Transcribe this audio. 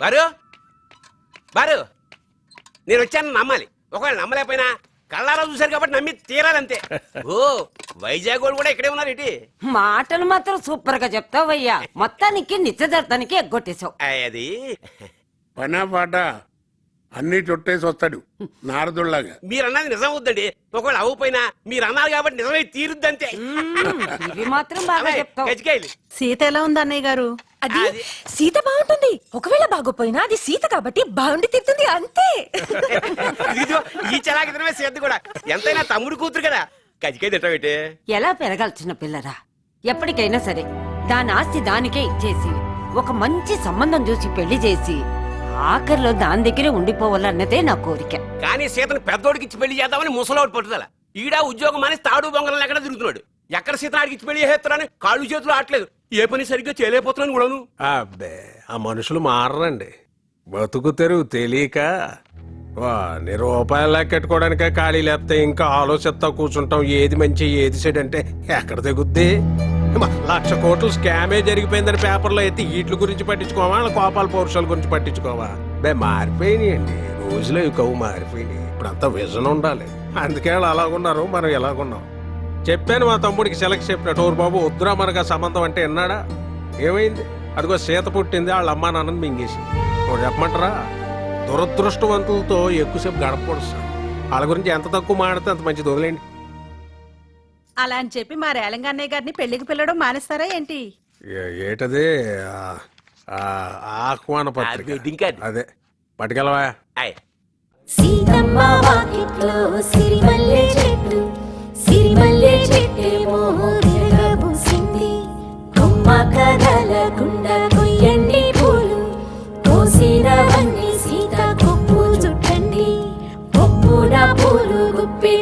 బారు బారు నేను వచ్చాను నమ్మాలి. ఒకవేళ నమ్మలేకపోయినా కళ్ళారా చూశారు కాబట్టి నమ్మి తీరాలంతే. ఓ వైజాగ్ వాళ్ళు కూడా ఇక్కడే ఉన్నారు ఏంటి? మాటలు మాత్రం సూపర్ గా చెప్తావయ్యా. మొత్తానికి నిశ్చితార్థానికి ఎగ్గొట్టేశావు. అది పనా పాట అన్ని చుట్టేసి వస్తాడు నారదుల్లాగా. మీరు అన్నది నిజం అవుద్దండి. ఒకవేళ అవ్వపోయినా మీరు అన్నారు కాబట్టి నిజమై తీరుద్దంతే. ఇవి మాత్రం బాగా చెప్తావు. కచ్చికాయలు సీత ఎలా ఉంది అన్నయ్య గారు? అది సీత బాగుంటుంది. ఒకవేళ బాగోపోయినా అది సీత కాబట్టి బాగుండి తిడుతుంది అంతే. ఇదిగో ఈ చలాకితనమే సేద్దు కూడా. ఎంతైనా తమ్ముడు కూతురు కదా. కచ్చికాయ తింటావేంటి? ఎలా పెరగాల్సిన పిల్లరా? ఎప్పటికైనా సరే దాని ఆస్తి దానికే ఇచ్చేసి ఒక మంచి సంబంధం చూసి పెళ్లి చేసి ఆఖరిలో దాని దగ్గరే ఉండిపోవాలన్నదే నా కోరిక. కానీ సీతను పెద్దోడికి ఇచ్చి పెళ్లి చేద్దామని ముసలోడు పట్టుదల. ఈడ ఉద్యోగం అని తాడు బొంగరం ఎక్కడ తిరుగుతున్నాడు. ఎక్కడ సీతను ఆడికి ఇచ్చి పెళ్లి చేస్తారని కాళ్ళు చేతులు ఆటలేదు. ఏ పని సరిగ్గా చేయలేకపోతున్నాను కూడాను. అబ్బే ఆ మనుషులు మారరండి. బతుకు తెరువు తెలియక రూపాయలు లెక్కెట్టుకోవడానికే ఖాళీ లేకపోతే ఇంకా ఆలోచిస్తా కూర్చుంటాం. ఏది మంచి ఏది చెడు అంటే ఎక్కడ తెగుద్ది? 1,00,000 కోట్లు స్కామే జరిగిపోయిందని పేపర్లో అయితే వీటి గురించి పట్టించుకోవా, వాళ్ళ కోపాల పౌరుషాల గురించి పట్టించుకోవా? బే మారిపోయినాయండి రోజులో. ఇకవు మారిపోయినాయి. ఇప్పుడంతా విజన్ ఉండాలి. అందుకే వాళ్ళు అలాగున్నారు, మనం ఎలాగున్నాం. చెప్పాను మా తమ్ముడికి సెలెక్ట్ చెప్పినట్టు. ఓరు బాబు వద్దురా మనకు ఆ సంబంధం అంటే విన్నాడా? ఏమైంది? అదిగో సీత పుట్టింది, వాళ్ళ అమ్మా నాన్నని మింగేసింది. ఒకటి చెప్పమంటారా, దురదృష్టవంతులతో ఎక్కువసేపు గడపకూడదు సార్. వాళ్ళ గురించి ఎంత తక్కువ మాడితే అంత మంచిది. వదిలేండి. అలా అని చెప్పి మా రేలంగన్నయ్య గారిని పెళ్లికి పిల్లడం మానేస్తారా ఏంటి? ఏటది ఆహ్వాన పత్రిక అదే పట్టుకెళ్ళవా? సీతమ్మ వాకిట్లో సిరిమల్లె చెట్టు, సిరిమల్లె చెట్టేమో తిరగబూసింది. కొమ్మ కదలకుండా కొయ్యండి పూలు, కోసినవన్నీ సీత కొప్పు చుట్టండి. పొప్పుడ పూలు గుప్పి